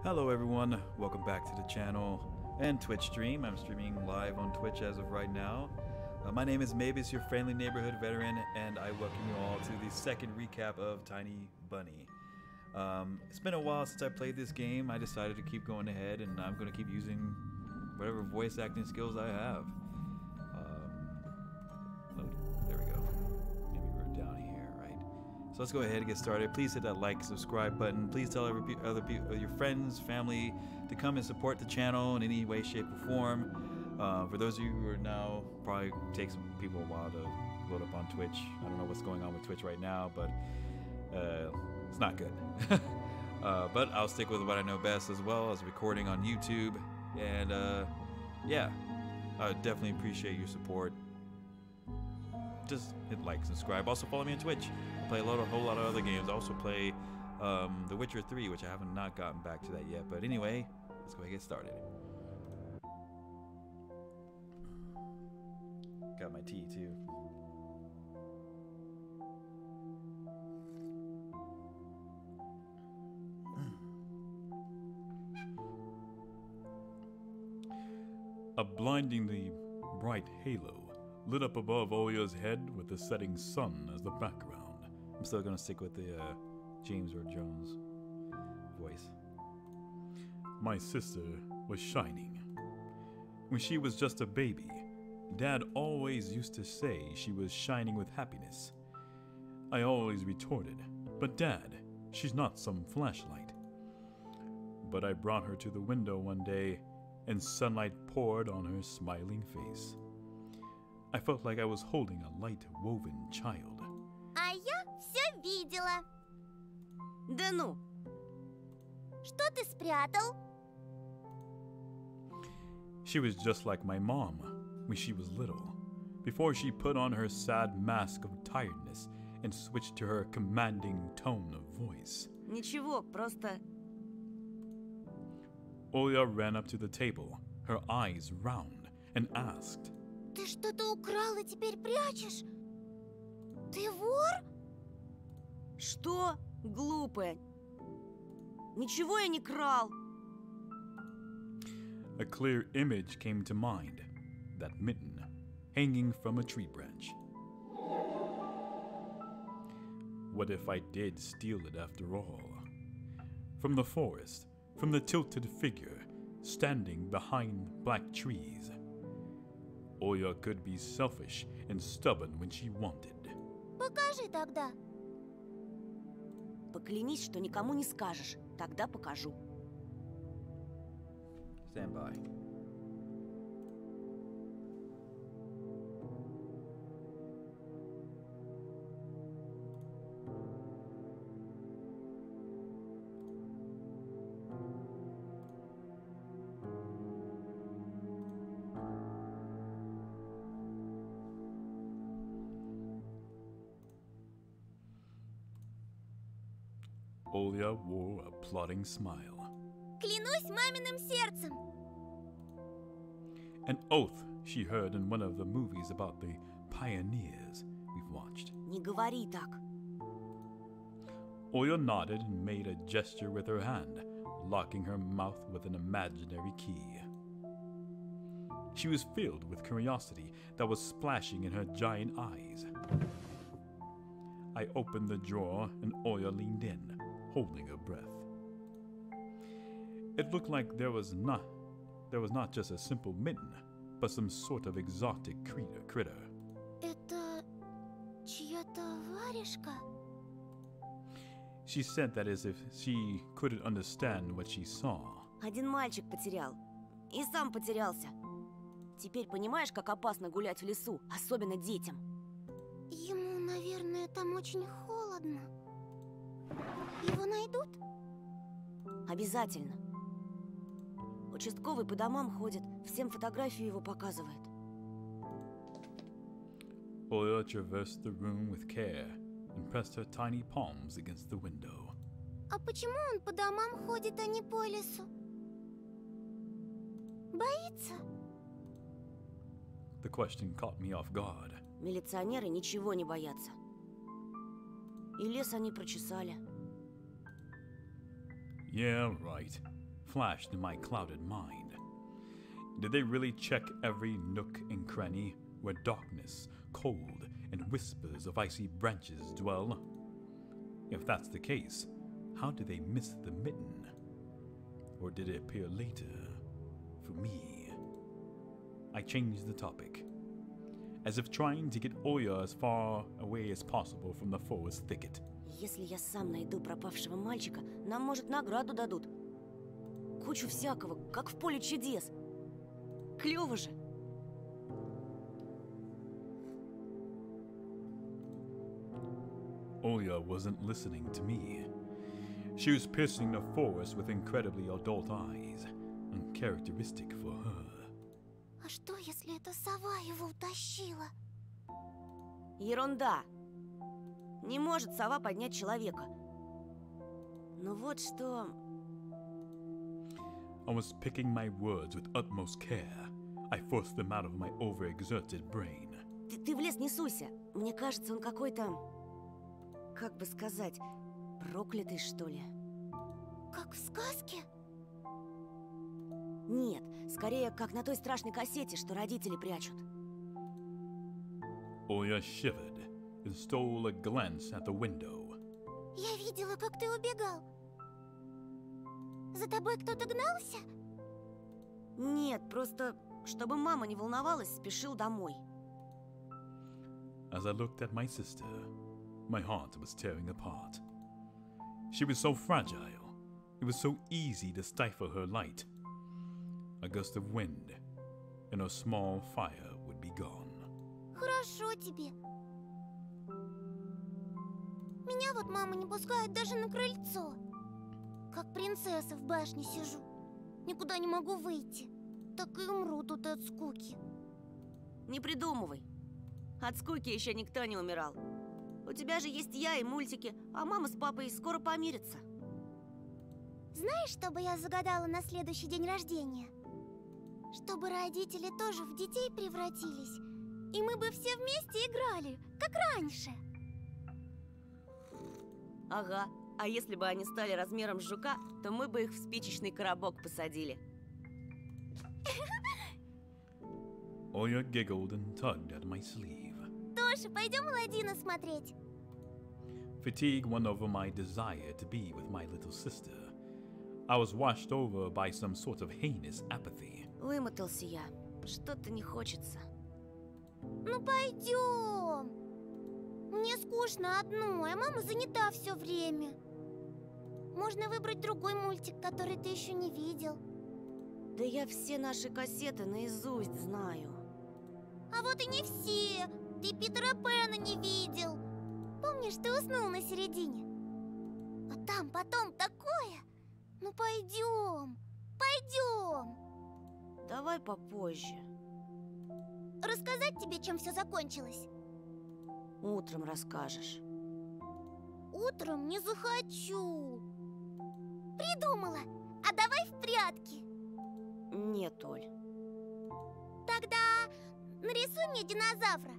Hello everyone, welcome back to the channel and Twitch stream. I'm streaming live on Twitch as of right now. My name is Mavis, your friendly neighborhood veteran, and I welcome you all to the second recap of Tiny Bunny. It's been a while since I played this game. I decided to keep going ahead, and I'm going to keep using whatever voice acting skills I have. There we go. Maybe we're down here, right? So let's go ahead and get started. Please hit that like, subscribe button. Please tell your friends, family to come and support the channel in any way, shape, or form. For those of you who are now, probably takes some people a while to load up on Twitch. I don't know what's going on with Twitch right now, but it's not good. But I'll stick with what I know best, as well as recording on YouTube. And yeah, I would definitely appreciate your support. Just hit like, subscribe. Also follow me on Twitch. I play a whole lot of other games. I also play The Witcher 3, which I haven't not gotten back to that yet. But anyway, let's go ahead and get started. Got my tea too. A blindingly bright halo lit up above Olya's head with the setting sun as the background. I'm still gonna stick with the James Earl Jones voice. My sister was shining. When she was just a baby, Dad always used to say she was shining with happiness. I always retorted, "But Dad, she's not some flashlight." But I brought her to the window one day, and sunlight poured on her smiling face. I felt like I was holding a light-woven child. А я все видела. Да ну! Что ты спрятал? She was just like my mom when she was little, before she put on her sad mask of tiredness and switched to her commanding tone of voice. Ничего, просто... Olya ran up to the table, her eyes round, and asked, Ты что-то украл и теперь прячешь? Ты вор? Что? Глупая. Ничего я не крал. A clear image came to mind, that mitten, hanging from a tree branch. What if I did steal it after all? From the forest, from the tilted figure, standing behind black trees. Olya could be selfish and stubborn when she wanted. Покажи тогда. Поклянись, что никому не скажешь. Тогда покажу. Stand by. Olya wore a plotting smile. Клянусь маминым сердцем. An oath she heard in one of the movies about the pioneers we've watched. Не говори так. Olya nodded and made a gesture with her hand, locking her mouth with an imaginary key. She was filled with curiosity that was splashing in her giant eyes. I opened the drawer and Olya leaned in, holding her breath. It looked like there was not just a simple mitten, but some sort of exotic critter. Это чья-то варежка? She said that as if she couldn't understand what she saw. Один мальчик потерял. И сам потерялся. Теперь понимаешь, как опасно гулять в лесу, особенно детям? Ему, наверное, там очень холодно. Его найдут? Обязательно. Участковый по домам ходит, всем фотографию его показывает. Olya traversed the room with care and pressed her tiny palms against the window. А почему он по домам ходит, а не по лесу? Боится? The question caught me off guard. Милиционеры ничего не боятся. И лес они прочесали. Yeah, right. flashed in my clouded mind. Did they really check every nook and cranny where darkness, cold, and whispers of icy branches dwell? If that's the case, how did they miss the mitten? Or did it appear later for me? I changed the topic, as if trying to get Oya as far away as possible from the forest thicket. Если я сам найду пропавшего мальчика, нам, может, награду дадут. Кучу всякого, как в поле чудес. Клёво же. Oya wasn't listening to me. She was piercing the forest with incredibly adult eyes, uncharacteristic for her. А что, если эта сова его утащила? Ерунда. Не может сова поднять человека. Но вот что... I was picking my words with utmost care. I forced them out of my overexerted brain. Ты в лес не суйся. Мне кажется, он какой-то... Как бы сказать... Проклятый, что ли? Как в сказке? Нет, скорее, как на той страшной кассете, что родители прячут. Oya shivered and stole a glance at the window. Я видела, как ты убегал. За тобой кто-то гнался? Нет, просто, чтобы мама не волновалась, спешил домой. As I looked at my sister, my heart was tearing apart. She was so fragile. It was so easy to stifle her light. A gust of wind, and her small fire would be gone. Хорошо тебе. Меня вот мама не пускает даже на крыльцо. Как принцесса в башне сижу. Никуда не могу выйти. Так и умру тут от скуки. Не придумывай. От скуки еще никто не умирал. У тебя же есть я и мультики, а мама с папой скоро помирятся. Знаешь, что бы я загадала на следующий день рождения? Чтобы родители тоже в детей превратились, и мы бы все вместе играли, как раньше. Ага, а если бы они стали размером с жука, то мы бы их в спичечный коробок посадили. Oya giggled and tugged at my sleeve. Тоша, пойдем Аладдина смотреть. Fatigue won over my desire to be with my little sister. I was washed over by some sort of heinous apathy. Вымотался я. Что-то не хочется. Ну пойдем. Мне скучно одной, а мама занята все время. Можно выбрать другой мультик, который ты еще не видел. Да я все наши кассеты наизусть знаю. А вот и не все. Ты Питера Пэна не видел. Помнишь, ты уснул на середине? А там потом такое. Ну пойдем, пойдем. Давай попозже. Рассказать тебе, чем все закончилось? Утром расскажешь. Утром не захочу. Придумала. А давай в прятки. Нет, Оль. Тогда нарисуй мне динозавра.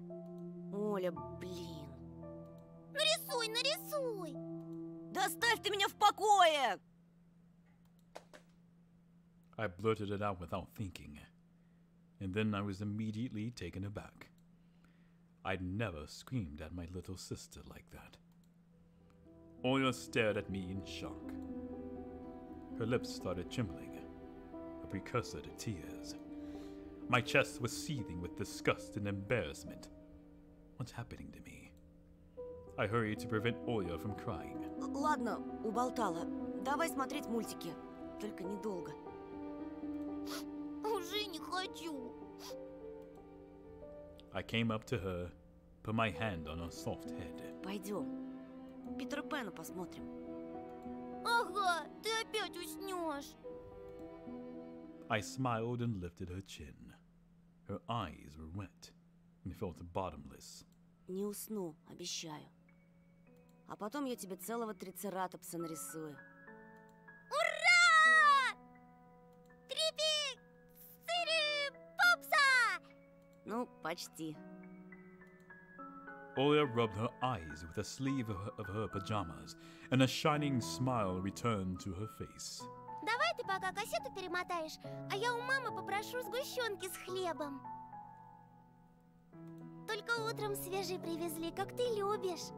Оля, блин. Нарисуй, нарисуй. Да оставь ты меня в покое! I blurted it out without thinking, and then I was immediately taken aback. I'd never screamed at my little sister like that. Oya stared at me in shock. Her lips started trembling, a precursor to tears. My chest was seething with disgust and embarrassment. What's happening to me? I hurried to prevent Oya from crying. Ладно, уболтала. Давай смотреть мультики. Только недолго. Уже не хочу. I came up to her, put my hand on her soft head. Пойдем. Питера Пэна посмотрим. Ага, ты опять уснешь. I smiled and lifted her chin. Her eyes were wet and felt bottomless. Не усну, обещаю. А потом я тебе целого трицератопса нарисую. Ура! Попса! Ну, почти. Oya rubbed her eyes with the sleeve of her pajamas, and a shining smile returned to her face. Давай ты пока кассету перемотаешь, а я у мамы попрошу сгущенки с хлебом. Только утром свежий привезли, как ты любишь.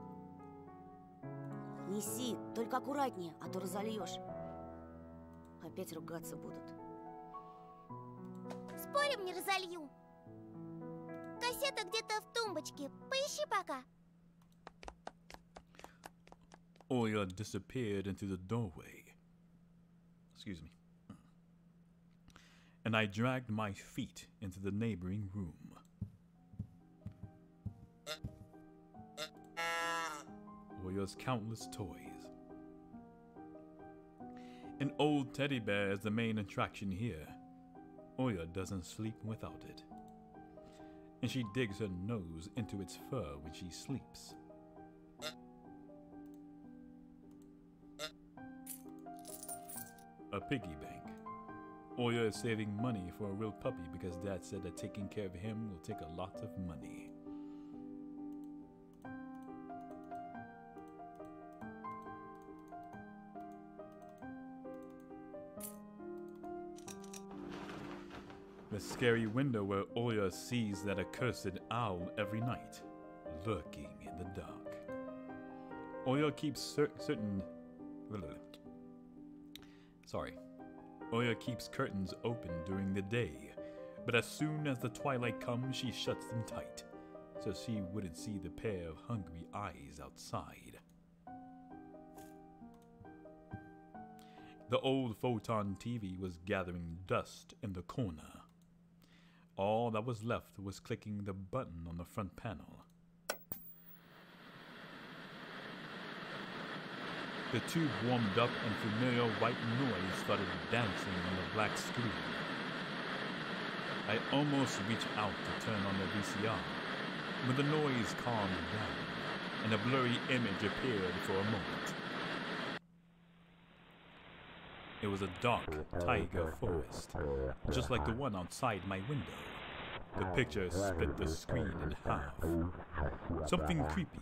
Неси, только аккуратнее, а то разольешь. Опять ругаться будут. Спорим, не разолью. Кассета где-то в тумбочке. Поищи пока. Oya disappeared into the doorway. Excuse me. And I dragged my feet into the neighboring room. Oya's countless toys. An old teddy bear is the main attraction here. Oya doesn't sleep without it. And she digs her nose into its fur when she sleeps. A piggy bank. Oya is saving money for a real puppy because Dad said that taking care of him will take a lot of money. The scary window where Oya sees that accursed owl every night, lurking in the dark. Oya keeps certain... Sorry. Oya keeps curtains open during the day, but as soon as the twilight comes, she shuts them tight, so she wouldn't see the pair of hungry eyes outside. The old photon TV was gathering dust in the corner. All that was left was clicking the button on the front panel. The tube warmed up and familiar white noise started dancing on the black screen. I almost reached out to turn on the VCR, but the noise calmed down, and a blurry image appeared for a moment. It was a dark taiga forest, just like the one outside my window. The picture split the screen in half. Something creepy,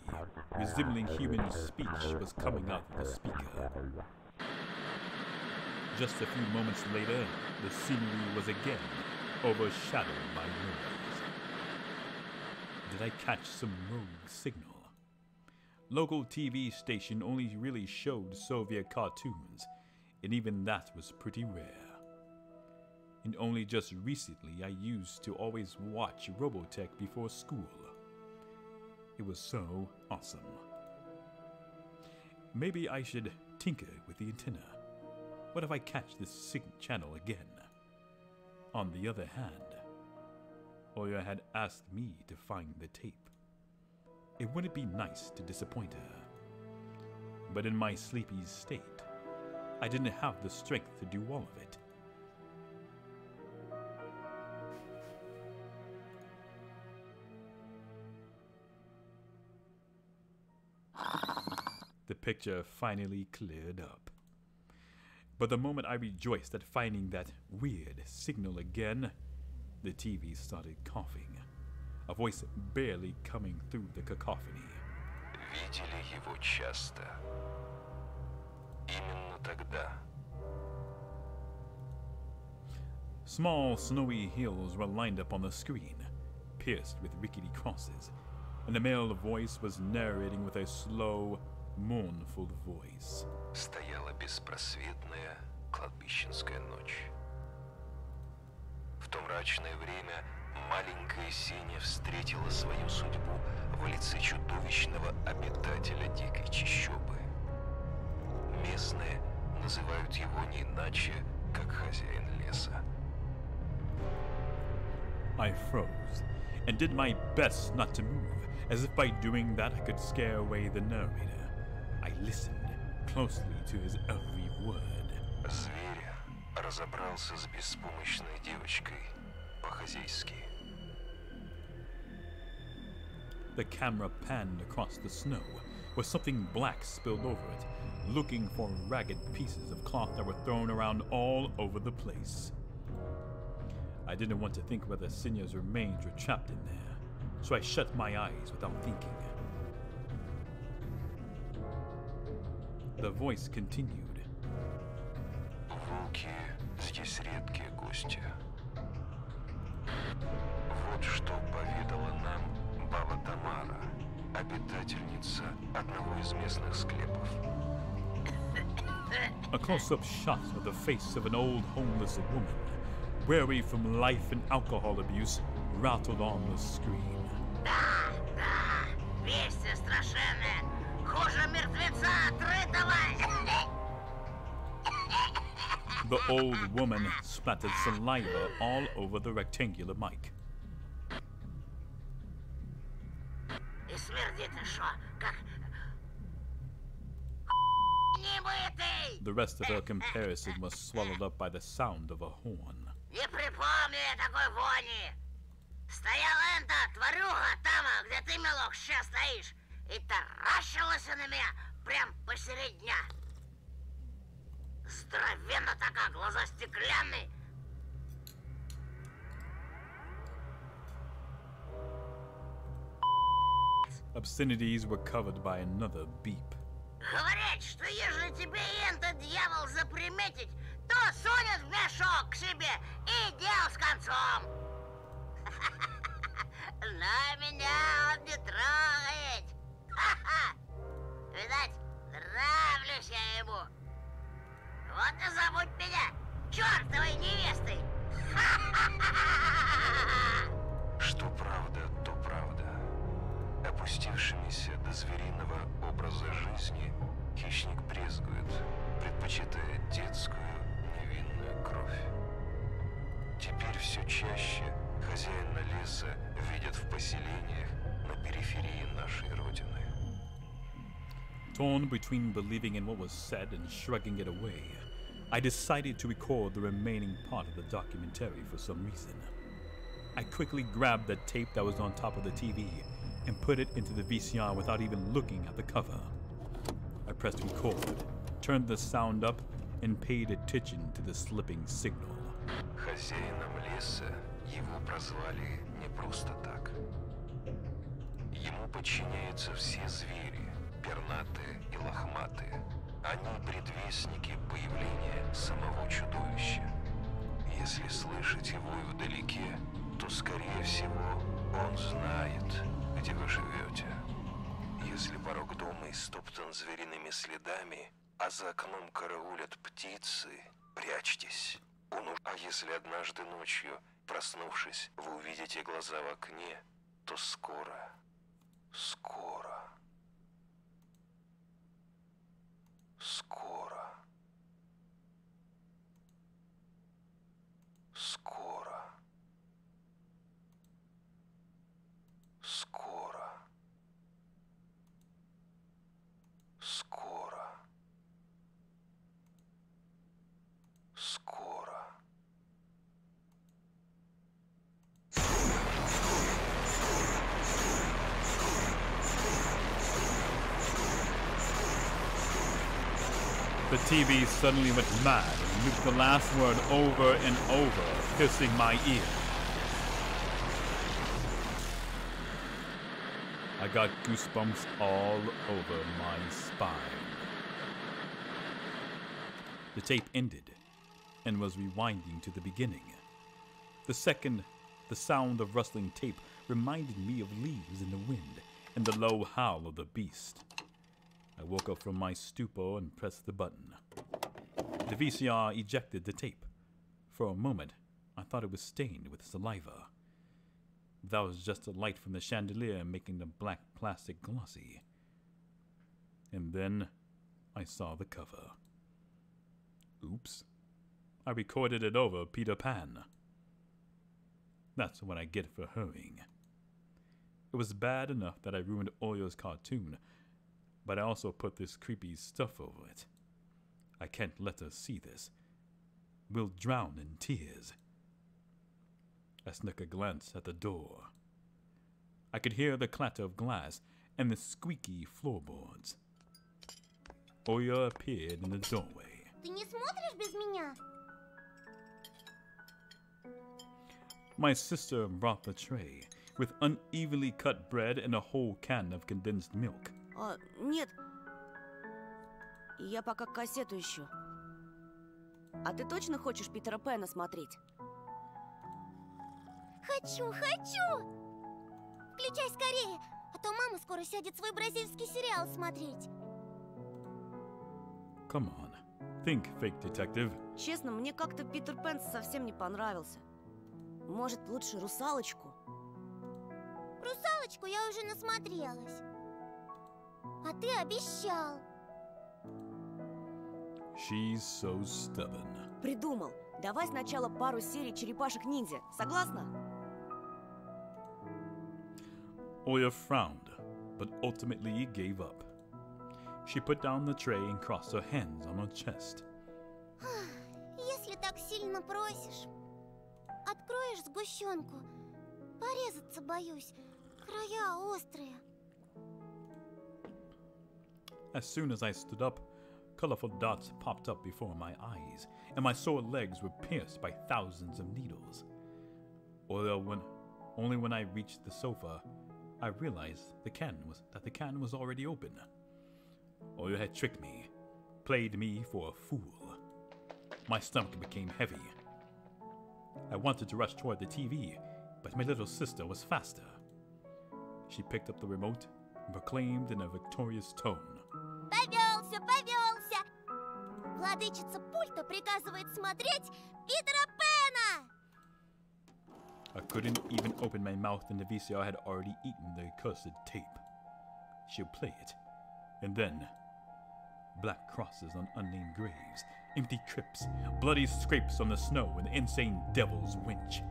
resembling human speech, was coming out of the speaker. Just a few moments later, the scenery was again overshadowed by noise. Did I catch some rogue signal? Local TV station only really showed Soviet cartoons, and even that was pretty rare. And only just recently I used to always watch Robotech before school. It was so awesome. Maybe I should tinker with the antenna. What if I catch this channel again? On the other hand, Oya had asked me to find the tape. It wouldn't be nice to disappoint her. But in my sleepy state, I didn't have the strength to do all of it. The picture finally cleared up. But the moment I rejoiced at finding that weird signal again, the TV started coughing, a voice barely coming through the cacophony. Видели его часто. Именно тогда. Small, snowy hills were lined up on the screen, pierced with rickety crosses, and the male voice was narrating with a slow, mournful voice. Стояла беспросветная кладбищенская ночь. В то мрачное время маленькая Сеня встретила свою судьбу в лице чудовищного обитателя дикой чащобы. Местные называют его не иначе, как хозяин леса. I froze, and did my best not to move, as if by doing that I could scare away the narrator. I listened closely to his every word. Зверь разобрался с беспомощной девочкой по-хозяйски. The camera panned across the snow, where something black spilled over it, looking for ragged pieces of cloth that were thrown around all over the place. I didn't want to think whether Sinya's remains were trapped in there, so I shut my eyes without thinking. The voice continued. одинокие, здесь редкие гости. Вот что поведала нам баба Тамара, обитательница одного из местных склепов. A close-up shot of the face of an old homeless woman, weary from life and alcohol abuse, rattled on the screen. Да, да, вести страшенные. Хуже мертвеца отрытого. The old woman splattered saliva all over the rectangular mic. И смердит еще, как... немытый. The rest of her comparison was swallowed up by the sound of a horn. Не припомню я такой вони. Стояла эта тварюга там, где ты, милок, сейчас стоишь, и таращилась на меня прям посередь дня. Здоровенно такая, глаза стеклянные. Obscenities were covered by another beep. Говорят, что если тебе этот дьявол заприметить, то сунет в мешок к себе и дел с концом. Но меня он не трогает. Видать, нравлюсь я ему. Вот и забудь меня чертовой невестой. Что правда, то правда. Опустившимися до звериного образа жизни хищник брезгует, предпочитая детскую невинную кровь. Теперь все чаще хозяина леса видят в поселениях на периферии нашей родины. Torn between believing in what was said and shrugging it away, I decided to record the remaining part of the documentary for some reason. I quickly grabbed the tape that was on top of the TV and put it into the VCR without even looking at the cover. I pressed record, turned the sound up, and paid attention to the slipping signal. Хозяином леса его прозвали не просто так. Ему подчиняются все звери, пернатые и лохматые. Они предвестники появления самого чудовища. Если слышать его вдалеке, то, скорее всего, он знает, где вы живете. Если порог дома истоптан звериными следами, а за окном караулят птицы, прячьтесь. А если однажды ночью, проснувшись, вы увидите глаза в окне, то скоро, скоро, скоро, скоро, скоро, скоро, скоро. The TV suddenly went mad and looped the last word over and over, piercing my ear. I got goosebumps all over my spine. The tape ended and was rewinding to the beginning. The second, the sound of rustling tape reminded me of leaves in the wind and the low howl of the beast. I woke up from my stupor and pressed the button. The VCR ejected the tape. For a moment, I thought it was stained with saliva. That was just the light from the chandelier making the black plastic glossy. And then I saw the cover. Oops. I recorded it over Peter Pan. That's what I get for hurrying. It was bad enough that I ruined Oreo's cartoon, but I also put this creepy stuff over it. I can't let her see this. We'll drown in tears. I snuck a glance at the door. I could hear the clatter of glass and the squeaky floorboards. Oreo appeared in the doorway. Ты не смотришь без меня? My sister brought the tray with unevenly cut bread and a whole can of condensed milk. Нет. Я пока кассету ищу. А ты точно хочешь Питера Пэна смотреть? Хочу! Включай скорее, а то мама скоро сядет свой бразильский сериал смотреть. Come on. Think, fake detective. Честно, мне как-то Питер Пэн совсем не понравился. Может, лучше «Русалочку»? «Русалочку» я уже насмотрелась. А ты обещал. She's so stubborn. Придумал. Давай сначала пару серий «Черепашек-ниндзя». Согласна? Oya frowned, but ultimately gave up. She put down the tray and crossed her hands on her chest. Если так сильно просишь, откроешь сгущенку. Порезаться боюсь. Края острые. As soon as I stood up, colorful dots popped up before my eyes, and my sore legs were pierced by thousands of needles. Although only when I reached the sofa, I realized the can was already open. Oya had tricked me, played me for a fool. My stomach became heavy. I wanted to rush toward the TV, but my little sister was faster. She picked up the remote and proclaimed in a victorious tone. Повелся! Владычица пульта приказывает смотреть Питера Пэна! I couldn't even open my mouth and the VCR had already eaten the accursed tape. She'll play it. And then, black crosses on unnamed graves, empty crypts, bloody scrapes on the snow, and the insane devil's winch.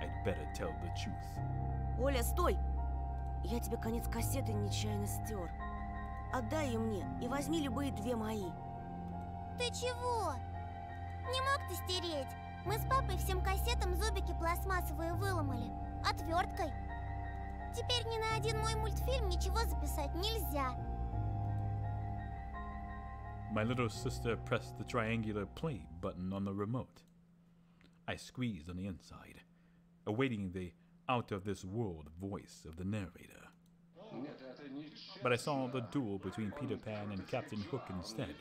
I'd better tell the truth. Оля, стой! Я тебе конец кассеты нечаянно стер. Отдай ее мне и возьми любые две мои. Ты чего? Не мог ты стереть? Мы с папой всем кассетам зубики пластмассовые выломали. Отверткой. Теперь ни на один мой мультфильм ничего записать нельзя. My little sister pressed the triangular play button on the remote. I squeezed on the inside, awaiting the out-of-this-world voice of the narrator. But I saw the duel between Peter Pan and Captain Hook instead.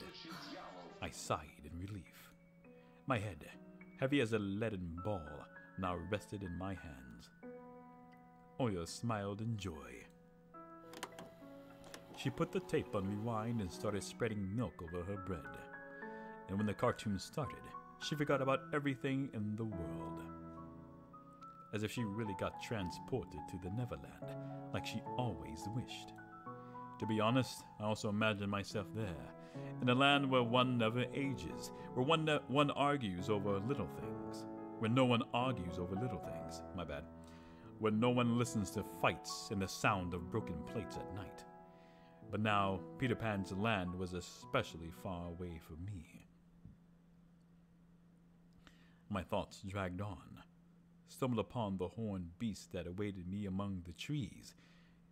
I sighed in relief. My head, heavy as a leaden ball, now rested in my hands. Oya smiled in joy. She put the tape on rewind and started spreading milk over her bread. And when the cartoon started, she forgot about everything in the world. As if she really got transported to the Neverland, like she always wished. To be honest, I also imagined myself there, in a land where one never ages, where one argues over little things, where no one argues over little things, my bad, where no one listens to fights and the sound of broken plates at night. But now, Peter Pan's land was especially far away from me. My thoughts dragged on, stumbled upon the horned beast that awaited me among the trees,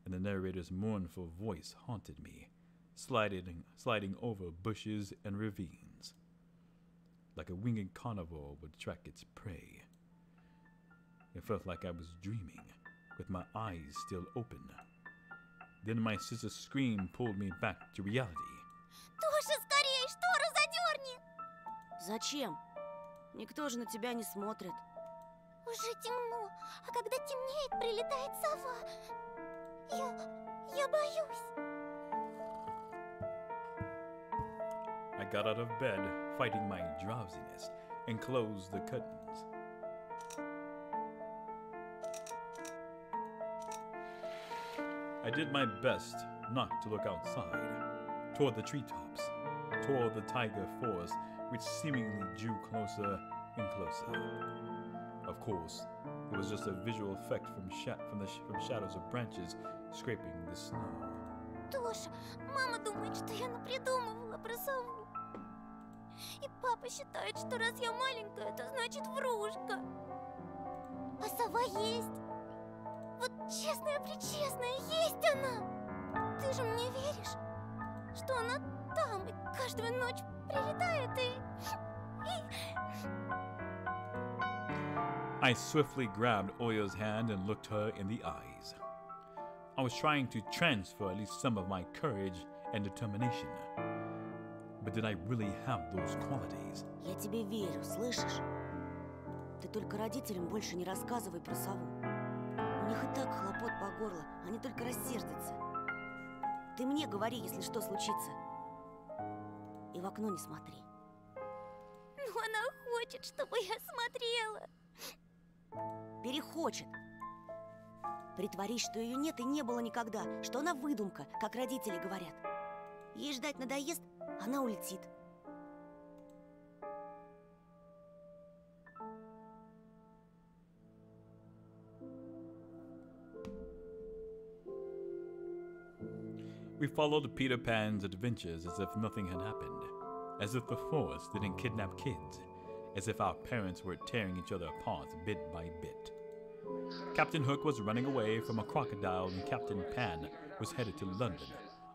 and the narrator's mournful voice haunted me, sliding over bushes and ravines. Like a winged carnivore would track its prey. It felt like I was dreaming, with my eyes still open. Then my sister's scream pulled me back to reality. Тоша, скорее, шторы задерни! Зачем? Никто же на тебя не смотрит. Уже темно, а когда темнеет, прилетает сова. Я боюсь. I got out of bed, fighting my drowsiness, and closed the curtains. I did my best not to look outside, toward the treetops, toward the tiger forest, which seemingly drew closer and closer. Of course, it was just a visual effect from shadows of branches scraping the snow. Тоша, мама думает, что я напридумывала про сову. И папа считает, что раз я маленькая, это значит врушка. А сова есть. Вот честная-пречестная, есть она. Ты же мне веришь, что она там и каждую ночь прилетает и... I swiftly grabbed Oya's hand and looked her in the eyes. I was trying to transfer at least some of my courage and determination. But did I really have those qualities? Я тебе верю, слышишь? Ты только родителям больше не рассказывай про сову. У них и так хлопот по горло, они только рассердятся. Ты мне говори, если что случится. И в окно не смотри. Но она хочет, чтобы я смотрела. Перехочет. Притворись, что ее нет и не было никогда, что она выдумка, как родители говорят. Ей ждать надоест, она улетит. We followed Peter Pan's adventures as if nothing had happened, as if the forest didn't kidnap kids, as if our parents were tearing each other apart bit by bit. Captain Hook was running away from a crocodile and Captain Pan was headed to London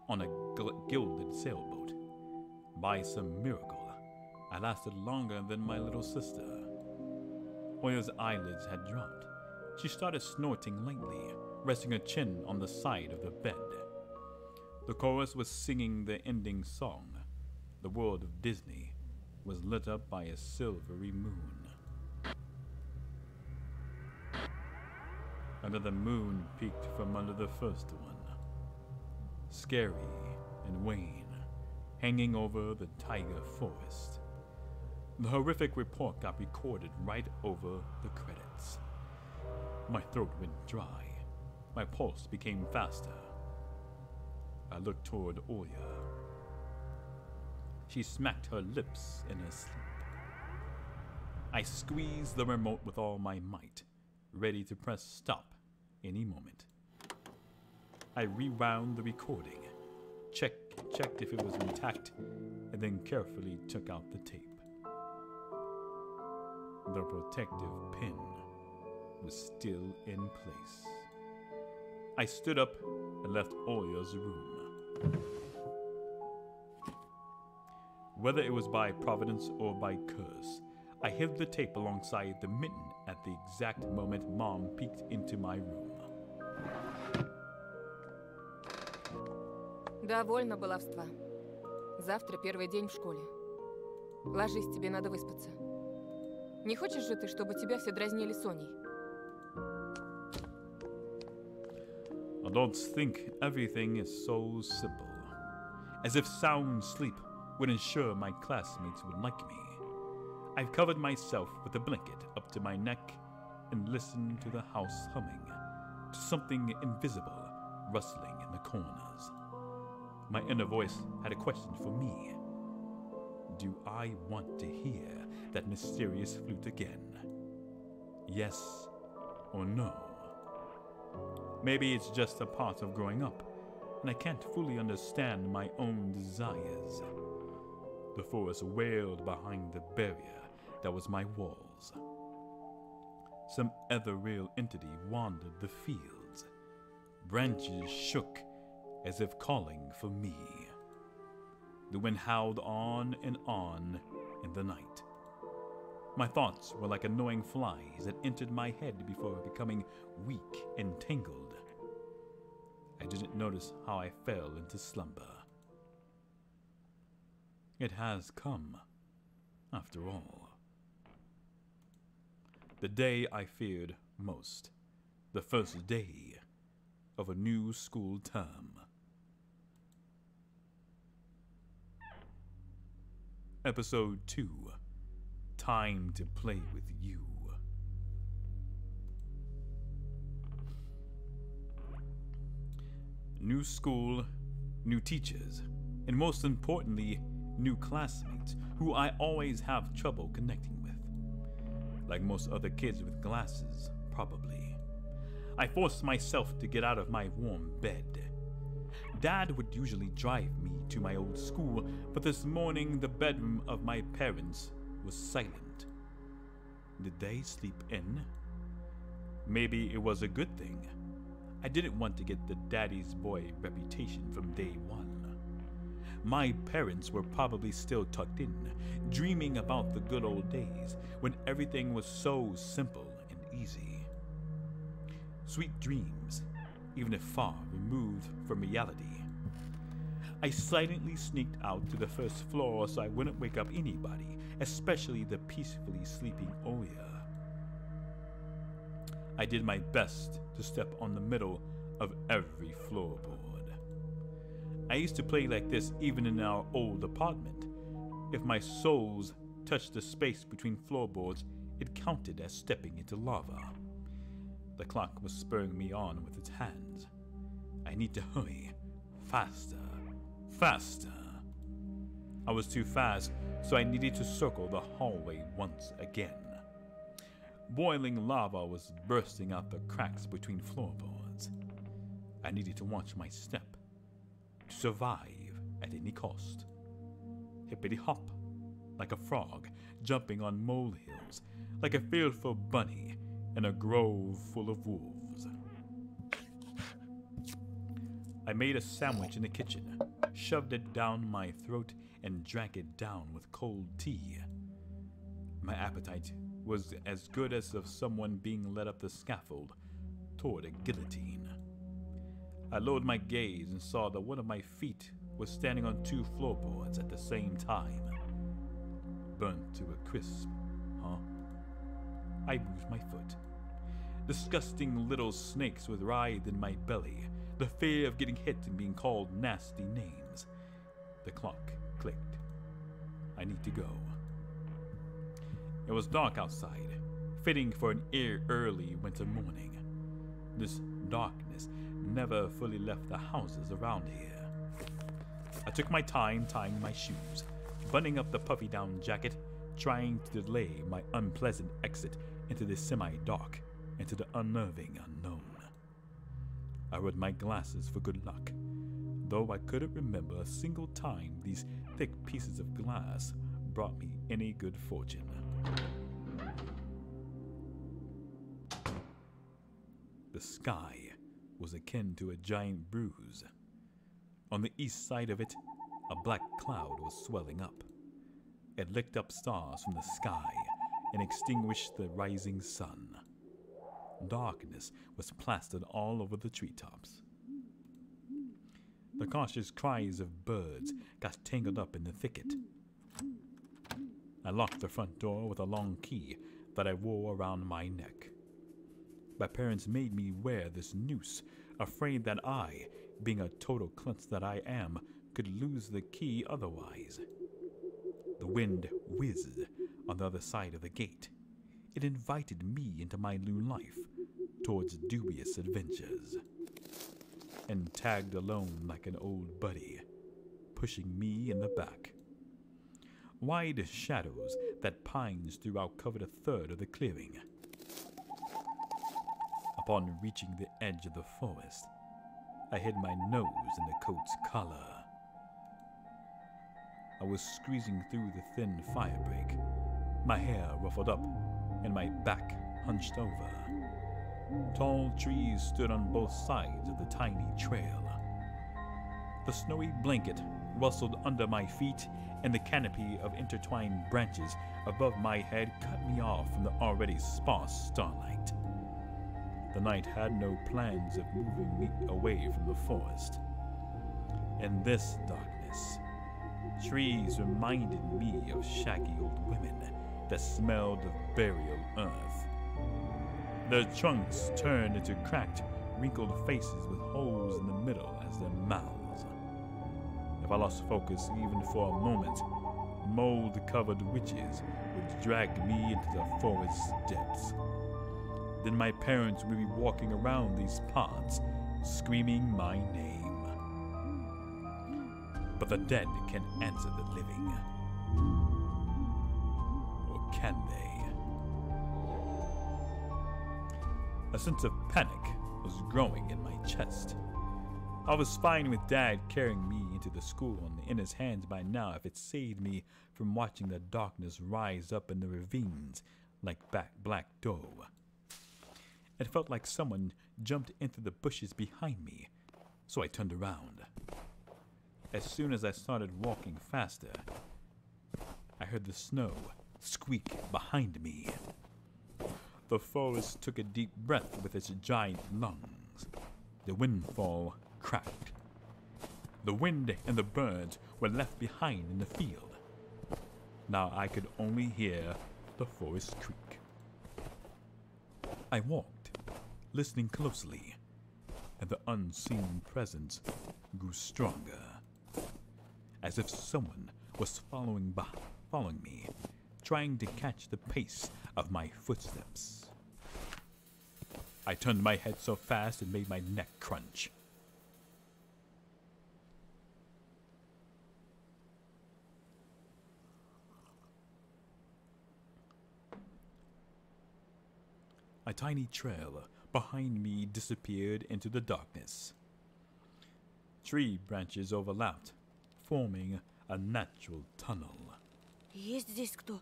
on a gilded sailboat. By some miracle, I lasted longer than my little sister. Oya's eyelids had dropped. She started snorting lightly, resting her chin on the side of the bed. The chorus was singing the ending song. The world of Disney was lit up by a silvery moon. Another moon peeked from under the first one, scary and wan, hanging over the tiger forest. The horrific report got recorded right over the credits. My throat went dry. My pulse became faster. I looked toward Oya. She smacked her lips in her sleep. I squeezed the remote with all my might, ready to press stop any moment. I rewound the recording, checked if it was intact, and then carefully took out the tape. The protective pin was still in place. I stood up and left Oya's room. Whether it was by providence or by curse, I hid the tape alongside the mitten at the exact moment Mom peeked into my room. Довольно баловства. Завтра первый день в школе. Ложись, тебе надо выспаться. Не хочешь же ты, чтобы тебя все дразнили Соней? Adults think everything is so simple, as if sound sleep would ensure my classmates would like me. I've covered myself with a blanket up to my neck and listened to the house humming, to something invisible rustling in the corners. My inner voice had a question for me. Do I want to hear that mysterious flute again? Yes or no? Maybe it's just a part of growing up, and I can't fully understand my own desires. The forest wailed behind the barrier that was my walls. Some ethereal entity wandered the fields. Branches shook as if calling for me. The wind howled on and on in the night. My thoughts were like annoying flies that entered my head before becoming weak and tangled. I didn't notice how I fell into slumber. It has come, after all. The day I feared most. The first day of a new school term. Episode 2. Time to play with you. New school, new teachers, and most importantly, new classmates who I always have trouble connecting with. Like most other kids with glasses, probably. I forced myself to get out of my warm bed. Dad would usually drive me to my old school, but this morning the bedroom of my parents was silent. Did they sleep in? Maybe it was a good thing. I didn't want to get the daddy's boy reputation from day one. My parents were probably still tucked in, dreaming about the good old days when everything was so simple and easy. Sweet dreams, even if far removed from reality. I silently sneaked out to the first floor so I wouldn't wake up anybody, especially the peacefully sleeping Oya. I did my best to step on the middle of every floorboard. I used to play like this even in our old apartment. If my soles touched the space between floorboards, it counted as stepping into lava. The clock was spurring me on with its hands. I need to hurry. Faster. Faster. I was too fast, so I needed to circle the hallway once again. Boiling lava was bursting out the cracks between floorboards. I needed to watch my step, to survive at any cost. Hippity-hop, like a frog jumping on molehills, like a fearful bunny in a grove full of wolves. I made a sandwich in the kitchen, shoved it down my throat, and drank it down with cold tea. My appetite was as good as of someone being led up the scaffold toward a guillotine. I lowered my gaze and saw that one of my feet was standing on two floorboards at the same time. Burnt to a crisp, huh? I moved my foot. Disgusting little snakes would writhe in my belly, the fear of getting hit and being called nasty names. The clock clicked. I need to go. It was dark outside, fitting for an early winter morning. This darkness never fully left the houses around here. I took my time tying my shoes, buttoning up the puffy down jacket, trying to delay my unpleasant exit into the semi-dark, into the unnerving unknown. I read my glasses for good luck, though I couldn't remember a single time these thick pieces of glass brought me any good fortune. The sky was akin to a giant bruise. On the east side of it, a black cloud was swelling up. It licked up stars from the sky and extinguished the rising sun. Darkness was plastered all over the treetops. The cautious cries of birds got tangled up in the thicket. I locked the front door with a long key that I wore around my neck. My parents made me wear this noose, afraid that I, being a total klutz that I am, could lose the key otherwise. The wind whizzed on the other side of the gate. It invited me into my new life, towards dubious adventures, and tagged alone like an old buddy, pushing me in the back. Wide shadows that pines throughout covered a third of the clearing. Upon reaching the edge of the forest, I hid my nose in the coat's collar. I was squeezing through the thin firebreak, my hair ruffled up and my back hunched over. Tall trees stood on both sides of the tiny trail. The snowy blanket rustled under my feet, and the canopy of intertwined branches above my head cut me off from the already sparse starlight. The night had no plans of moving me away from the forest. In this darkness, trees reminded me of shaggy old women that smelled of burial earth. Their trunks turned into cracked, wrinkled faces with holes in the middle as their mouths. If I lost focus even for a moment, mold-covered witches would drag me into the forest's depths. Then my parents would be walking around these parts, screaming my name. But the dead can answer the living. Or can they? A sense of panic was growing in my chest. I was fine with Dad carrying me into the school in his hands by now if it saved me from watching the darkness rise up in the ravines like black dough. It felt like someone jumped into the bushes behind me, so I turned around. As soon as I started walking faster, I heard the snow squeak behind me. The forest took a deep breath with its giant lungs. The windfall cracked. The wind and the birds were left behind in the field. Now I could only hear the forest creak. I walked, listening closely, and the unseen presence grew stronger, as if someone was following me, trying to catch the pace of my footsteps. I turned my head so fast it made my neck crunch. A tiny trail behind me disappeared into the darkness. Tree branches overlapped, forming a natural tunnel. Есть здесь кто?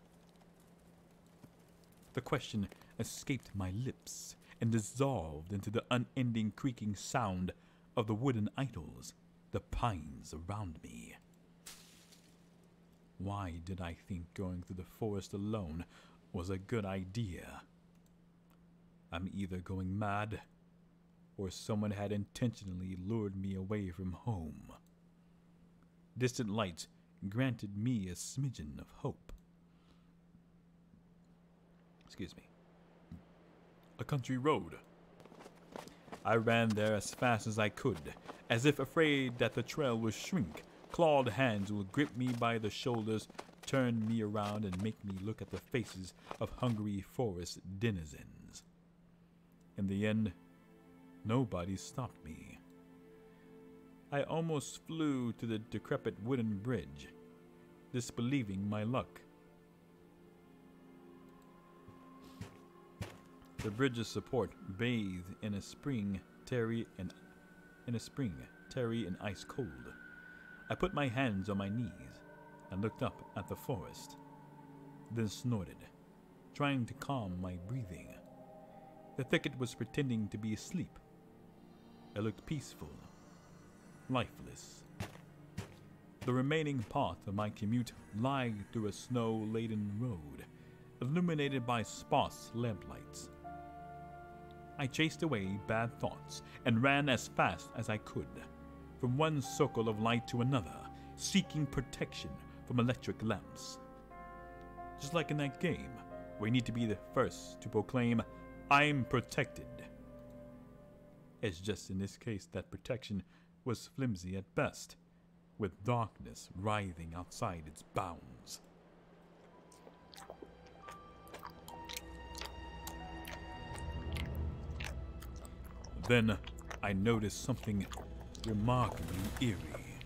The question escaped my lips and dissolved into the unending creaking sound of the wooden idols, the pines around me. Why did I think going through the forest alone was a good idea? I'm either going mad, or someone had intentionally lured me away from home. Distant lights granted me a smidgen of hope. Excuse me. A country road. I ran there as fast as I could, as if afraid that the trail would shrink. Clawed hands would grip me by the shoulders, turn me around, and make me look at the faces of hungry forest denizens. In the end, nobody stopped me. I almost flew to the decrepit wooden bridge, disbelieving my luck. The bridge's support bathed in a spring, tarry and ice cold. I put my hands on my knees and looked up at the forest, then snorted, trying to calm my breathing. The thicket was pretending to be asleep. It looked peaceful, lifeless. The remaining part of my commute lagged through a snow-laden road, illuminated by sparse lamplights. I chased away bad thoughts and ran as fast as I could, from one circle of light to another, seeking protection from electric lamps. Just like in that game, we need to be the first to proclaim, "I'm protected." It's just in this case that protection was flimsy at best, with darkness writhing outside its bounds. Then I noticed something remarkably eerie.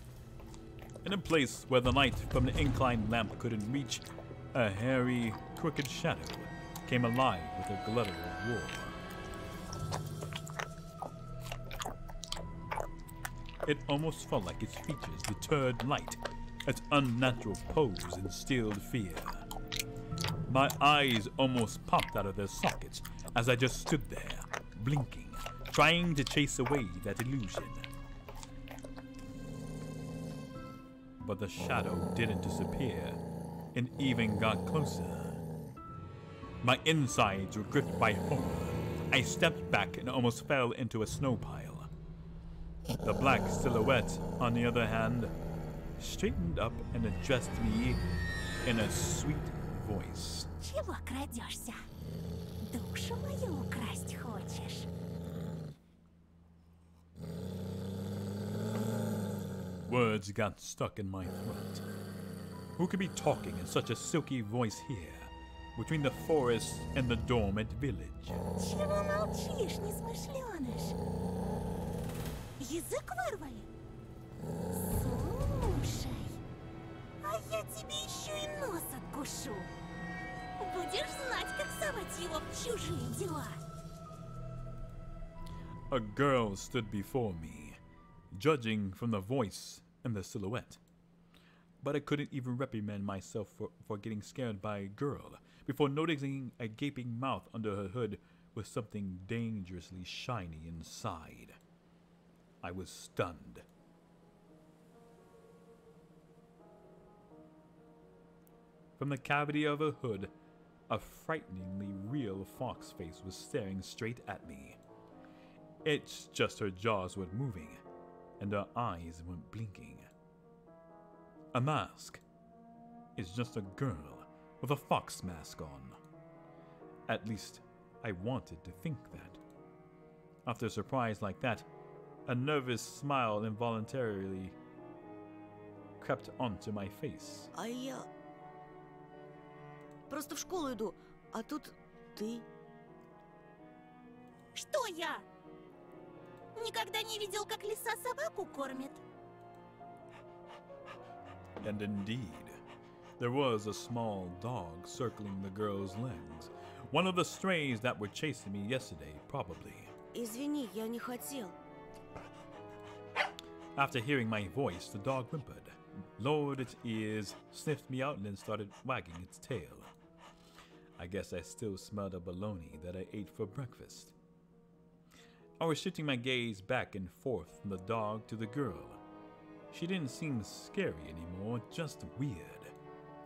In a place where the light from the inclined lamp couldn't reach, a hairy, crooked shadow came alive with a glutter of war. It almost felt like its features deterred light, its unnatural pose instilled fear. My eyes almost popped out of their sockets as I just stood there, blinking, trying to chase away that illusion. But the shadow didn't disappear, and even got closer. My insides were gripped by horror. I stepped back and almost fell into a snow pile. The black silhouette, on the other hand, straightened up and addressed me in a sweet voice. Чего крадешься? Душу мою украсть хочешь? Words got stuck in my throat. Who could be talking in such a silky voice here, between the forest and the dormant village? Чего молчишь, несмышленыш? Язык вырвали? Слушай, а я тебе еще и нос откушу. Будешь знать, как совать его в чужие дела. A girl stood before me, judging from the voice and the silhouette. But I couldn't even reprimand myself for getting scared by a girl before noticing a gaping mouth under her hood with something dangerously shiny inside. I was stunned. From the cavity of her hood, a frighteningly real fox face was staring straight at me. It's just her jaws were moving, and her eyes went blinking. A mask is just a girl with a fox mask on. At least, I wanted to think that. After a surprise like that, a nervous smile involuntarily crept onto my face. А я... Просто в школу иду, а тут ты. Что я? Никогда не видел, как лиса собаку кормит? And indeed, there was a small dog circling the girl's legs. One of the strays that were chasing me yesterday, probably. Извини, я не хотел. After hearing my voice, the dog whimpered, lowered its ears, sniffed me out, and then started wagging its tail. I guess I still smelled the bologna that I ate for breakfast. I was shifting my gaze back and forth from the dog to the girl. She didn't seem scary anymore, just weird.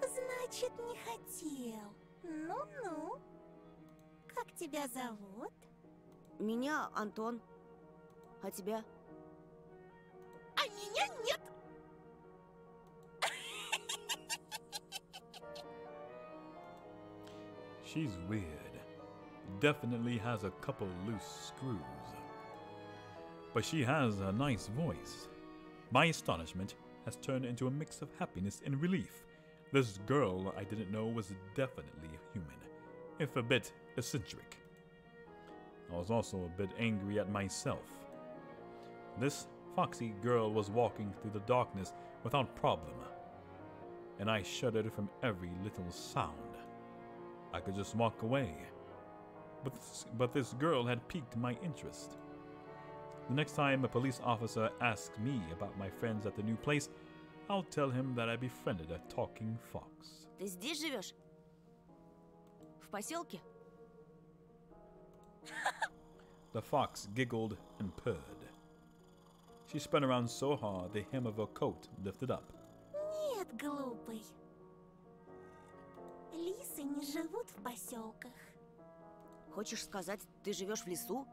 Значит, не хотел. Ну-ну. Как тебя зовут? Меня Антон. А тебя? А меня нет. She's weird. Definitely has a couple loose screws. But she has a nice voice. My astonishment has turned into a mix of happiness and relief. This girl I didn't know was definitely human, if a bit eccentric. I was also a bit angry at myself. This foxy girl was walking through the darkness without problem, and I shuddered from every little sound. I could just walk away, but this girl had piqued my interest. The next time a police officer asks me about my friends at the new place, I'll tell him that I befriended a talking fox. Ты здесь живешь? В поселке? The fox giggled and purred. She spun around so hard the hem of her coat lifted up. Нет, глупый. Лисы не живут в поселках. Хочешь сказать, ты живешь в лесу?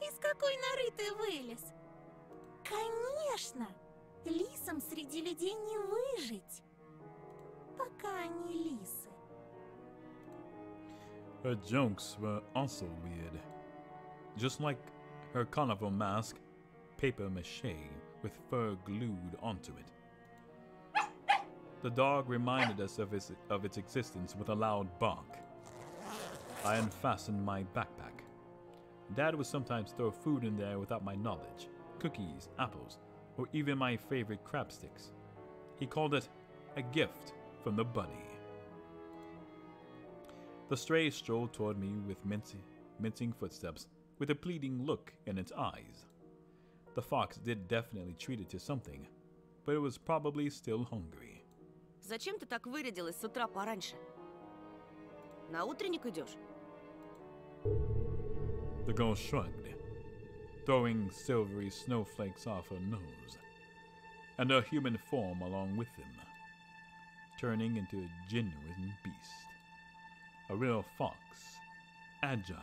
Из какой норы ты вылез? Конечно! Лисам среди людей не выжить. Пока они лисы. Her jokes were also weird. Just like her carnival mask, paper mache with fur glued onto it. The dog reminded us of its existence with a loud bark. I unfastened my backpack. Dad would sometimes throw food in there without my knowledge. Cookies, apples, or even my favorite crab sticks. He called it a gift from the bunny. The stray strolled toward me with mincing footsteps, with a pleading look in its eyes. The fox did definitely treat it to something, but it was probably still hungry. Зачем ты так вырядилась с утра пораньше? На утренник идешь? The girl shrugged, throwing silvery snowflakes off her nose, and her human form along with them, turning into a genuine beast. A real fox, agile,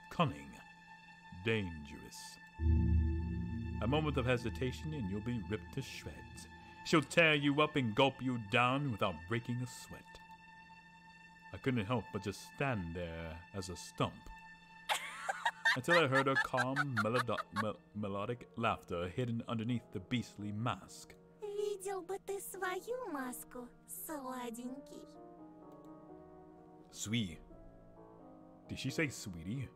cunning, dangerous. A moment of hesitation and you'll be ripped to shreds. She'll tear you up and gulp you down without breaking a sweat. I couldn't help but just stand there as a stump until I heard her calm, melodic laughter hidden underneath the beastly mask. Видел бы ты свою маску, сладенький. Sweet. Did she say sweetie?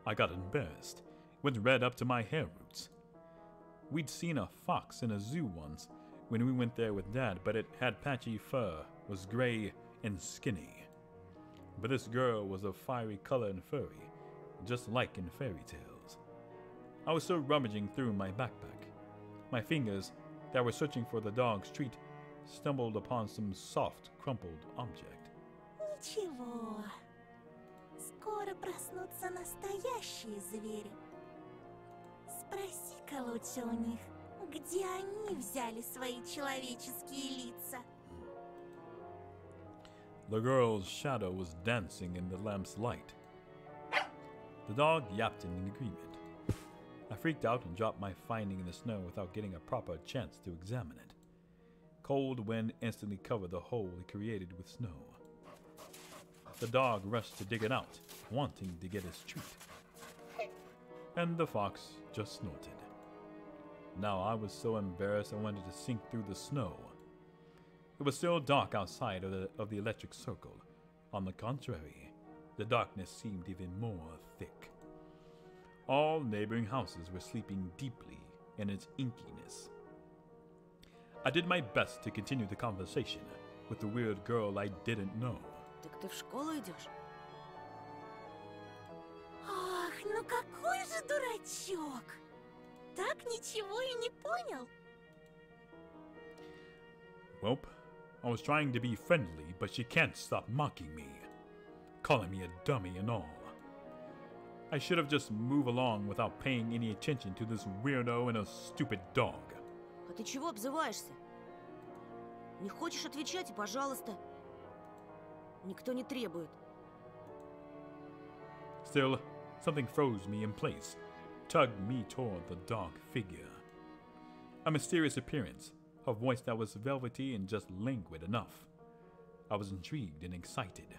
I got embarrassed, went red up to my hair roots. We'd seen a fox in a zoo once when we went there with Dad, but it had patchy fur, was gray and skinny. But this girl was of fiery color and furry, just like in fairy tales. I was still rummaging through my backpack. My fingers, that were searching for the dog's treat, stumbled upon some soft, crumpled object. Ничего. Скоро проснутся настоящие звери. Спроси-ка лучше у них, где они взяли свои человеческие лица. The girl's shadow was dancing in the lamp's light. The dog yapped in agreement. I freaked out and dropped my finding in the snow without getting a proper chance to examine it. Cold wind instantly covered the hole it created with snow. The dog rushed to dig it out, wanting to get his treat. And the fox just snorted. Now I was so embarrassed I wanted to sink through the snow. It was still dark outside of the electric circle. On the contrary, the darkness seemed even more thick. All neighboring houses were sleeping deeply in its inkiness. I did my best to continue the conversation with the weird girl I didn't know. Так ты в школу идешь? Ах, ну какой же дурачок! Так ничего и не понял. Welp, I was trying to be friendly, but she can't stop mocking me, calling me a dummy and all. I should have just moved along without paying any attention to this weirdo and a stupid dog. А ты чего обзываешься? Не хочешь отвечать, и пожалуйста. Никто не требует. Still, something froze me in place, tugged me toward the dark figure. A mysterious appearance, a voice that was velvety and just languid enough. I was intrigued and excited.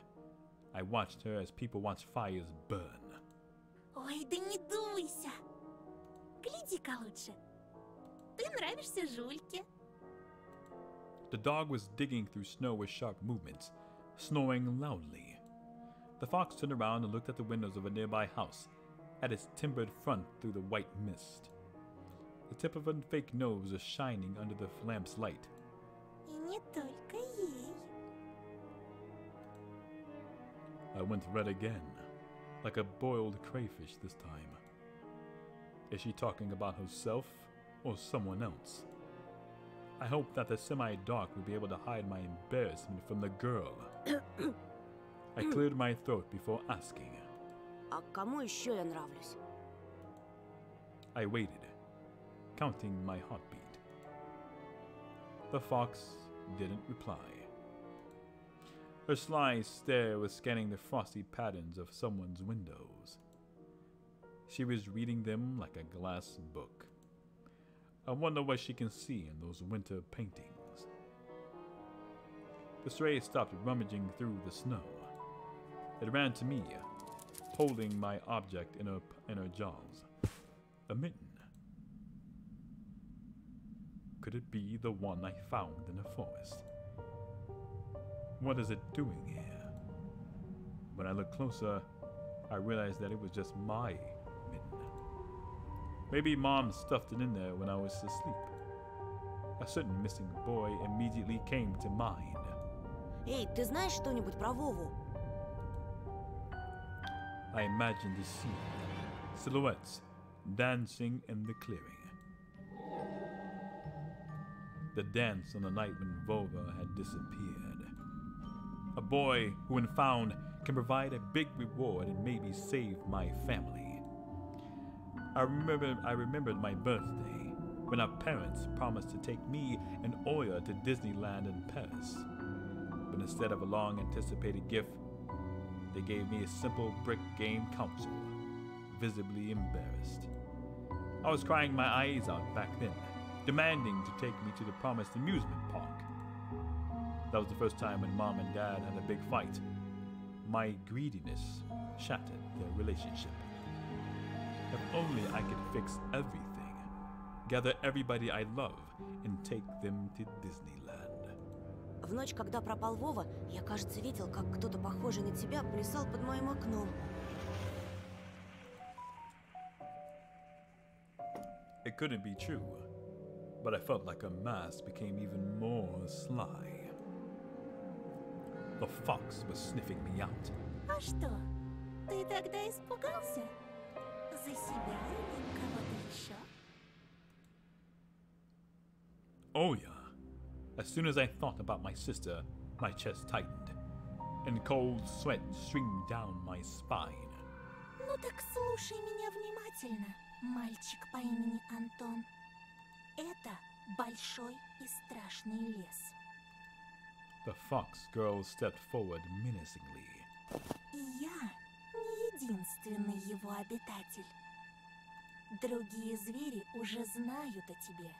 I watched her as people watch fires burn. Ой, да не дуйся. Гляди-ка лучше. Ты нравишься Жульке. The dog was digging through snow with sharp movements, snoring loudly. The fox turned around and looked at the windows of a nearby house, at its timbered front through the white mist. The tip of a fake nose was shining under the lamp's light. И не только ей. I went red again, like a boiled crayfish this time. Is she talking about herself or someone else? I hoped that the semi-dark would be able to hide my embarrassment from the girl. I cleared my throat before asking. А кому еще я нравлюсь? I waited, counting my heartbeat. The fox didn't reply. Her sly stare was scanning the frosty patterns of someone's windows. She was reading them like a glass book. I wonder what she can see in those winter paintings. The stray stopped rummaging through the snow. It ran to me, holding my object in her jaws. A mitten. Could it be the one I found in the forest? What is it doing here? When I looked closer, I realized that it was just my mitten. Maybe Mom stuffed it in there when I was asleep. A certain missing boy immediately came to mind. Эй, ты знаешь что-нибудь про Вову? I imagined the scene, silhouettes dancing in the clearing. The dance on the night when Vova had disappeared. A boy who, when found, can provide a big reward and maybe save my family. I remembered my birthday, when our parents promised to take me and Oya to Disneyland in Paris. But instead of a long-anticipated gift, they gave me a simple brick game console, visibly embarrassed. I was crying my eyes out back then, demanding to take me to the promised amusement park. That was the first time when Mom and Dad had a big fight. My greediness shattered their relationship. If only I could fix everything, gather everybody I love, and take them to Disneyland. В ночь, когда пропал Вова, я, кажется, видел, как кто-то похожий на тебя плясал под моим окном. It couldn't be true, but I felt like a mask became even more sly. The fox was sniffing me out. А что? Ты тогда испугался? За себя или кого-то еще? Oh yeah. As soon as I thought about my sister, my chest tightened, and cold sweat streamed down my spine. Ну так слушай меня внимательно, мальчик по имени Антон. Это большой и страшный лес. The fox girl stepped forward menacingly. И я не единственный его обитатель. Другие звери уже знают о тебе.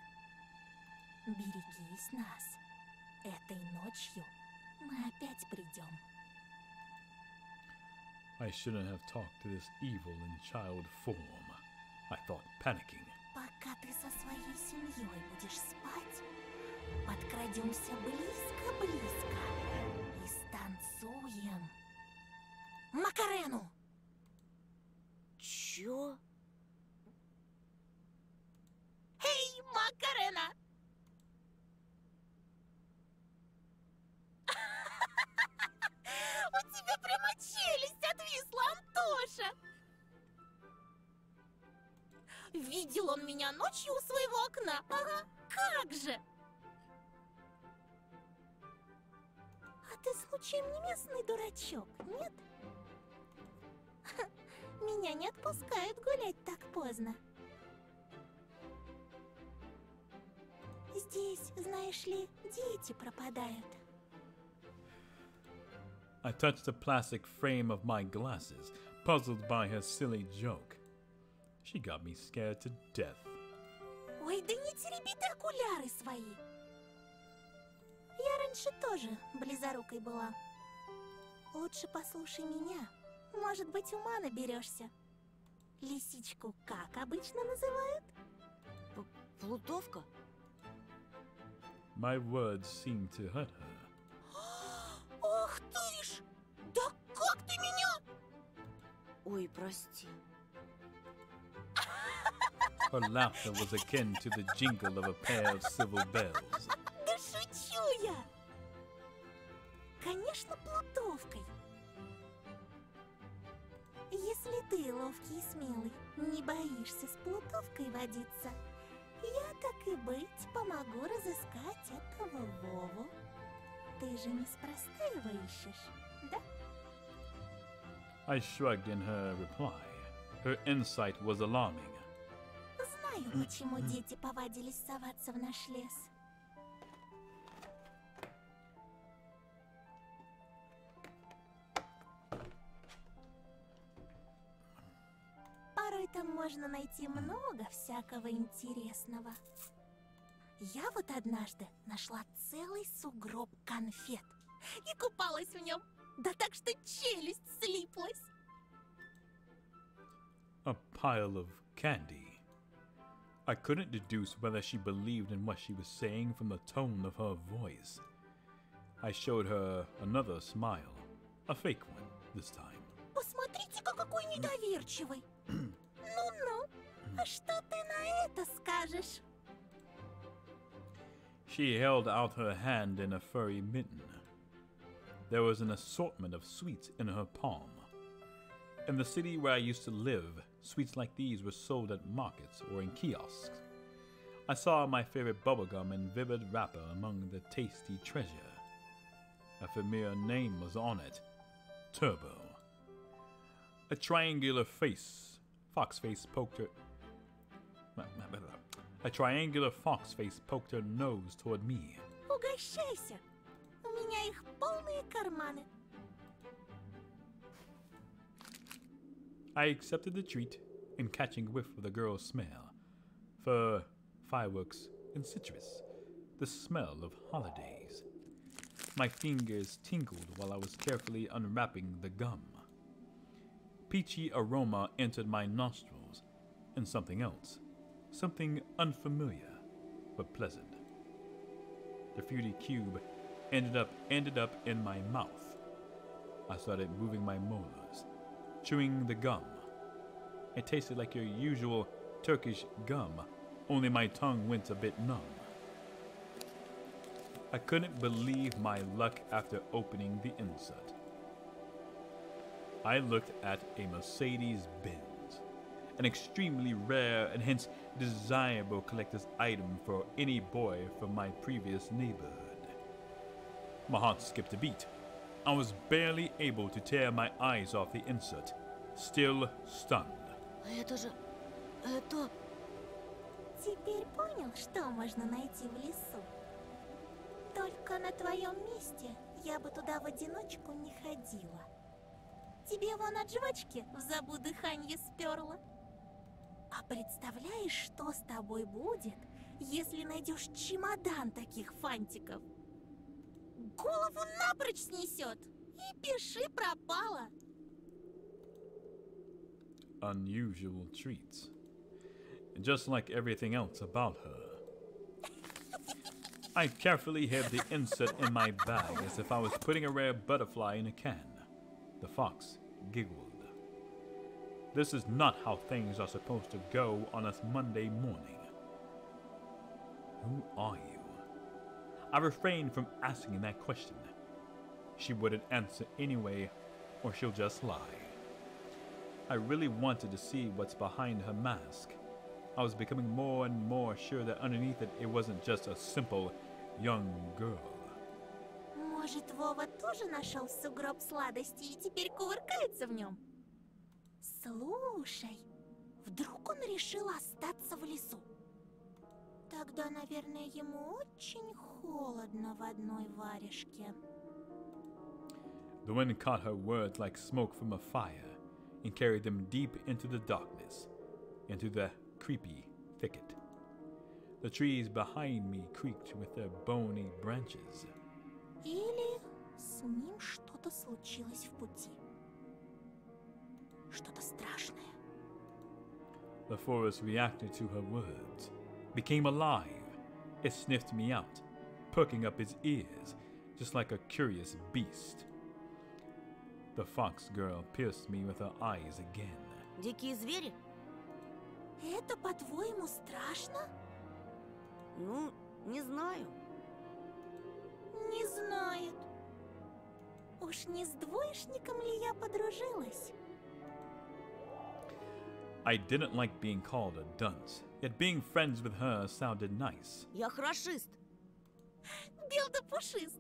Берегись нас. Этой ночью мы опять придем. I shouldn't have talked to this evil in child form, I thought, panicking. Пока ты со своей семьей будешь спать, подкрадемся близко-близко и станцуем Макарену. Чё? Эй, Макарена! У тебя прямо челюсть отвисла, Антоша! Видел он меня ночью у своего окна? Ага, как же! А ты случаем не местный дурачок, нет? Меня не отпускают гулять так поздно. Здесь, знаешь ли, дети пропадают. I touched the plastic frame of my glasses, puzzled by her silly joke. She got me scared to death. Ой, да не тереби ты окуляры свои. Я раньше тоже близорукой была. Лучше послушай меня. Может быть, ума наберешься. Лисичку как обычно называют? Плутовка? My words seemed to hurt her. Ох ты ж! Да как ты меня? Ой, прости. Her laughter was akin to the jingle of a pair of silver bells. Да шучу я! Конечно, плутовкой. Если ты ловкий и смелый, не боишься с плутовкой водиться, я, так и быть, помогу разыскать этого Вову. Ты же неспроста его ищешь, да? I shrugged in her reply. Her insight was alarming. Знаю, почему дети повадились соваться в наш лес. Порой там можно найти много всякого интересного. Я вот однажды нашла целый сугроб конфет и купалась в нем, да так что челюсть слиплась. A pile of candy. I couldn't deduce whether she believed in what she was saying from the tone of her voice. I showed her another smile, a fake one this time. Посмотрите-ка, какой недоверчивый. Ну-ну, а что ты на это скажешь? She held out her hand in a furry mitten. There was an assortment of sweets in her palm. In the city where I used to live, sweets like these were sold at markets or in kiosks. I saw my favorite bubblegum in vivid wrapper among the tasty treasure. A familiar name was on it, Turbo. A triangular fox face poked her nose toward me. Угощайся. У меня их полные карманы. I accepted the treat and catching a whiff of the girl's smell. Fur, fireworks, and citrus. The smell of holidays. My fingers tingled while I was carefully unwrapping the gum. Peachy aroma entered my nostrils, and something else. Something unfamiliar, but pleasant. The fruity cube ended up in my mouth. I started moving my molars, chewing the gum. It tasted like your usual Turkish gum, only my tongue went a bit numb. I couldn't believe my luck after opening the insert. I looked at a Mercedes-Benz, an extremely rare and hence desirable collector's item for any boy from my previous neighborhood. My heart skipped a beat. I was barely able to tear my eyes off the insert, still stunned. Это... Теперь понял, что можно найти в лесу? Только на твоем месте я бы туда в одиночку не ходила. Тебе вон от жвачки в забу дыханье сперла. А представляешь, что с тобой будет, если найдешь чемодан таких фантиков? Голову напрочь снесет, и пиши пропало. Unusual treats. Just like everything else about her. I carefully hid the insert in my bag as if I was putting a rare butterfly in a can. The fox giggled. This is not how things are supposed to go on a Monday morning. Who are you? I refrained from asking that question. She wouldn't answer anyway, or she'll just lie. I really wanted to see what's behind her mask. I was becoming more and more sure that underneath it, it wasn't just a simple young girl. Может, Вова тоже нашел сугроб сладостей и теперь кувыркается в нем? Слушай, вдруг он решил остаться в лесу? Тогда, наверное, ему очень холодно в одной варежке. The wind caught her words like smoke from a fire and carried them deep into the darkness, into the creepy thicket. The trees behind me creaked with their bony branches. Или с ним что-то случилось в пути. Что-то страшное. The forest reacted to her words, became alive. It sniffed me out, perking up its ears, just like a curious beast. The fox girl pierced me with her eyes again. Дикие звери? Это, по-твоему, страшно? Ну, не знаю. Не знает. Уж не с двоечником ли я подружилась? I didn't like being called a dunce, yet being friends with her sounded nice. Я хорошист. Бел да пушист.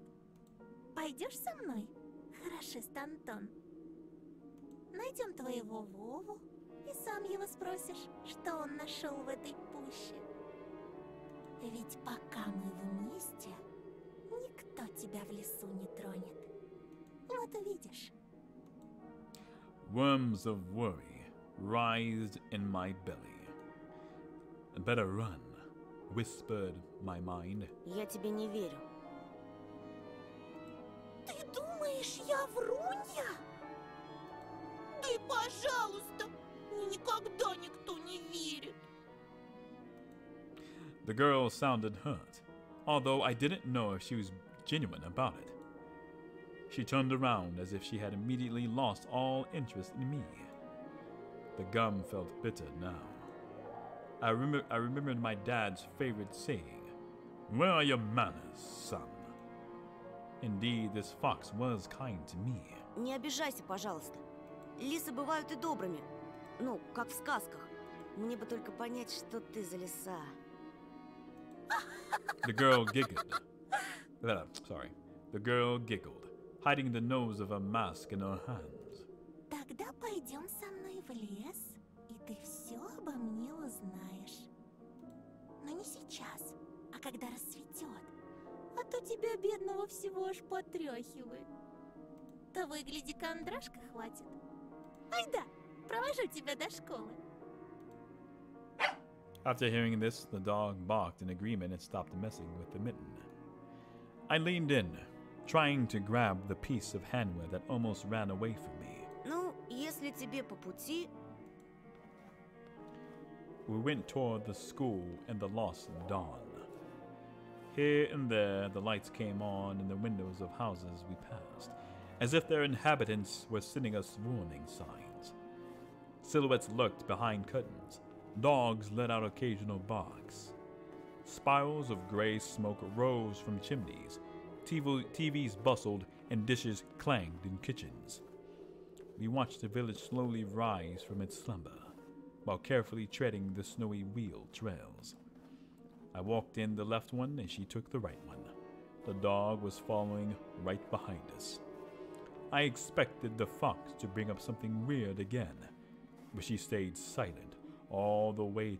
Пойдешь со мной, хорошист Антон? Найдем твоего Вову и сам его спросишь, что он нашел в этой пуще. Ведь пока мы вместе, никто тебя в лесу не тронет. Вот увидишь. Worms of worry writhed in my belly. Better run, whispered my mind. Я тебе не верю. Ты думаешь, я врунья? Ты, пожалуйста, мне никогда никто не верит. The girl sounded hurt, although I didn't know if she was genuine about it. She turned around as if she had immediately lost all interest in me. The gum felt bitter now. I remembered my dad's favorite saying, "Where are your manners, son?" Indeed, this fox was kind to me. Не обижайся, пожалуйста. Лисы бывают и добрыми. Ну, как в сказках. Мне бы только понять, что ты за лиса. The girl giggled. The girl giggled, hiding the nose of her mask in her hands. Тогда пойдем со мной в лес, и ты все обо мне узнаешь. Но не сейчас, а когда рассветет. А то тебя, бедного, всего аж потряхивает. Того и гляди, кондрашка хватит. Айда, провожу тебя до школы. After hearing this, the dog barked in agreement and stopped messing with the mitten. I leaned in, trying to grab the piece of handwear that almost ran away from me. Ну, если тебе по пути... We went toward the school in the lost dawn. Here and there, the lights came on in the windows of houses we passed, as if their inhabitants were sending us warning signs. Silhouettes lurked behind curtains. Dogs let out occasional barks. Spirals of gray smoke rose from chimneys. TVs bustled and dishes clanged in kitchens. We watched the village slowly rise from its slumber, while carefully treading the snowy wheel trails. I walked in the left one and she took the right one. The dog was following right behind us. I expected the fox to bring up something weird again, but she stayed silent all the way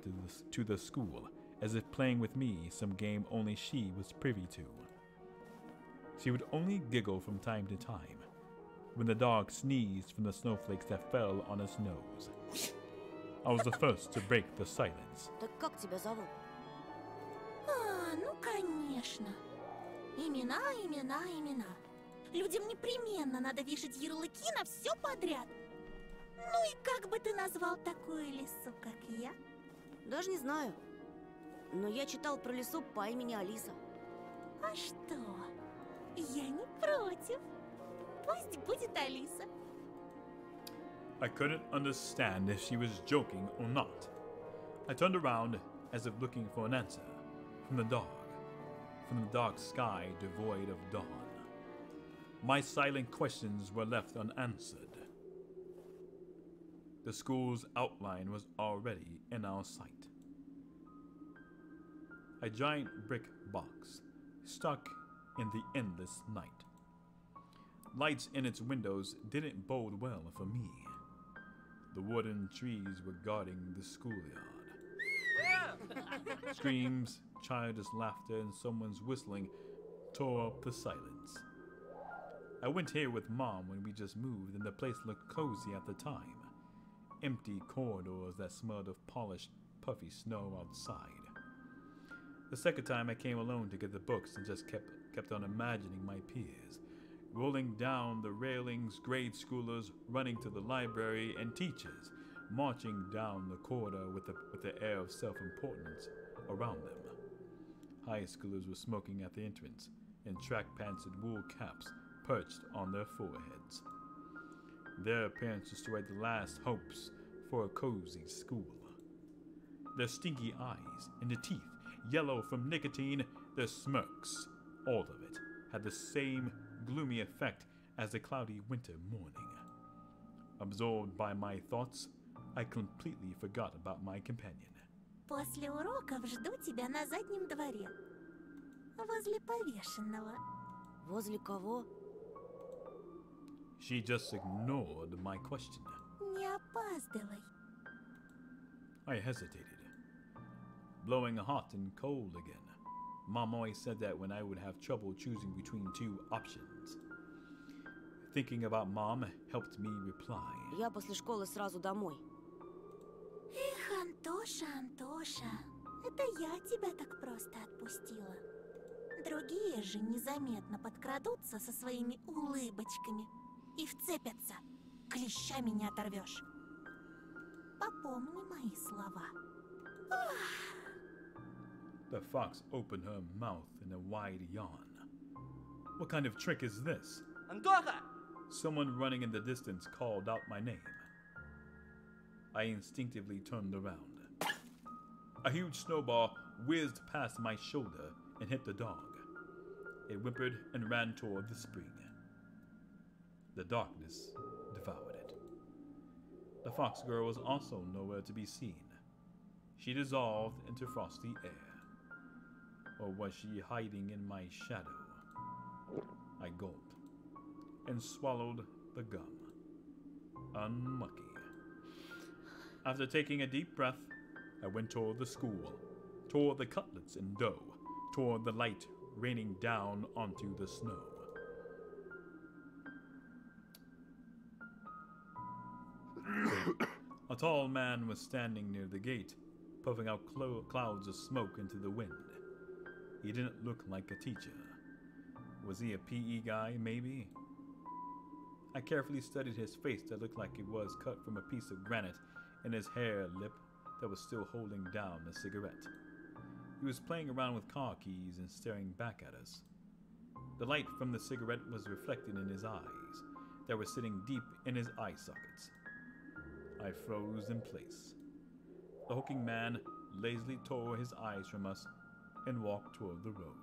to the school, as if playing with me some game only she was privy to. She would only giggle from time to time, when the dog sneezed from the snowflakes that fell on his nose. I was the first to break the silence. Так как тебя зовут? Ну, конечно. Имена, имена, имена. Людям непременно надо вешать ярлыки на все подряд. Ну и как бы ты назвал такую лису, как я? Даже не знаю. Но я читал про лису по имени Алиса. А что? Я не против. Пусть будет Алиса. I couldn't understand if she was joking or not. I turned around as if looking for an answer from the dark sky devoid of dawn. My silent questions were left unanswered. The school's outline was already in our sight. A giant brick box stuck in the endless night. Lights in its windows didn't bode well for me. The wooden trees were guarding the schoolyard. Screams, childish laughter, and someone's whistling tore up the silence. I went here with Mom when we just moved, and the place looked cozy at the time. Empty corridors that smelled of polished, puffy snow outside. The second time I came alone to get the books and just kept on imagining my peers. Rolling down the railings, grade schoolers running to the library, and teachers marching down the corridor with the air of self-importance around them. High schoolers were smoking at the entrance, and track pants and wool caps perched on their foreheads. Their appearance destroyed the last hopes for a cozy school. Their stinky eyes and the teeth, yellow from nicotine, their smirks, all of it had the same gloomy effect as the cloudy winter morning. Absorbed by my thoughts, I completely forgot about my companion. После уроков жду тебя на заднем дворе. Возле повешенного. Возле кого? She just ignored my question. Не опаздывай. I hesitated, blowing hot and cold again. Mom always said that when I would have trouble choosing between two options. Thinking about Mom helped me reply. Я после школы сразу домой. Эх, Антоша, Антоша, это я тебя так просто отпустила. Другие же незаметно подкрадутся со своими улыбочками и вцепятся. Клещами не оторвешь. Попомни мои слова. The fox opened her mouth in a wide yawn. What kind of trick is this? Антоха! Someone running in the distance called out my name. I instinctively turned around. A huge snowball whizzed past my shoulder and hit the dog. It whimpered and ran toward the spring. The darkness devoured it. The fox girl was also nowhere to be seen. She dissolved into frosty air. Or was she hiding in my shadow? I gulped and swallowed the gum. Unlucky. After taking a deep breath, I went toward the school, toward the cutlets and dough, toward the light raining down onto the snow. A tall man was standing near the gate, puffing out clouds of smoke into the wind. He didn't look like a teacher. Was he a PE guy, maybe? I carefully studied his face that looked like it was cut from a piece of granite, and his hair lip that was still holding down a cigarette. He was playing around with car keys and staring back at us. The light from the cigarette was reflected in his eyes that were sitting deep in his eye sockets. I froze in place. The hulking man lazily tore his eyes from us and walked toward the road.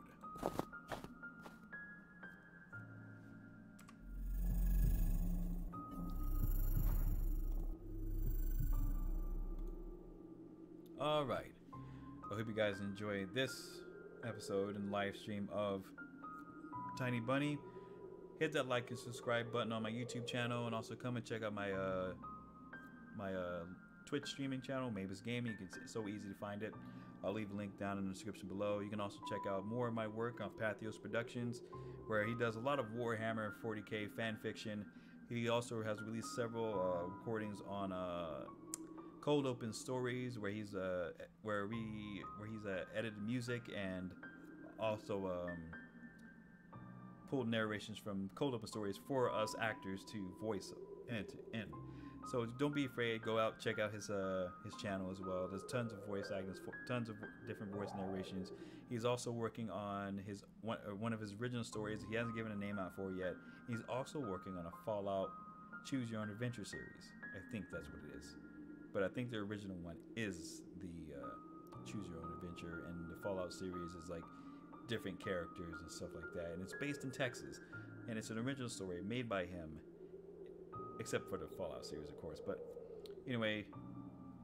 All right. I hope you guys enjoyed this episode and live stream of Tiny Bunny. Hit that like and subscribe button on my YouTube channel, and also come and check out my Twitch streaming channel, Mavis Gaming. It's so easy to find it. I'll leave a link down in the description below. You can also check out more of my work on Pathos Productions, where he does a lot of Warhammer 40k fan fiction. He also has released several recordings on Cold Open Stories, where he's edited music and also pulled narrations from Cold Open Stories for us actors to voice in. So don't be afraid. Go out, check out his channel as well. There's tons of voice actors, tons of different voice narrations. He's also working on his one of his original stories. He hasn't given a name out for it yet. He's also working on a Fallout Choose Your Own Adventure series. I think that's what it is. But I think the original one is the Choose Your Own Adventure, and the Fallout series is like different characters and stuff like that. And it's based in Texas, and it's an original story made by him, except for the Fallout series, of course. But anyway,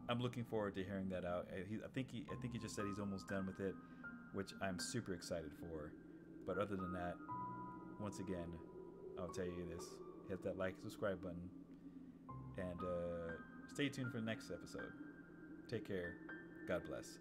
I'm looking forward to hearing that out. I think he just said he's almost done with it, which I'm super excited for. But other than that, once again, I'll tell you this: hit that like, subscribe button, and stay tuned for the next episode. Take care. God bless.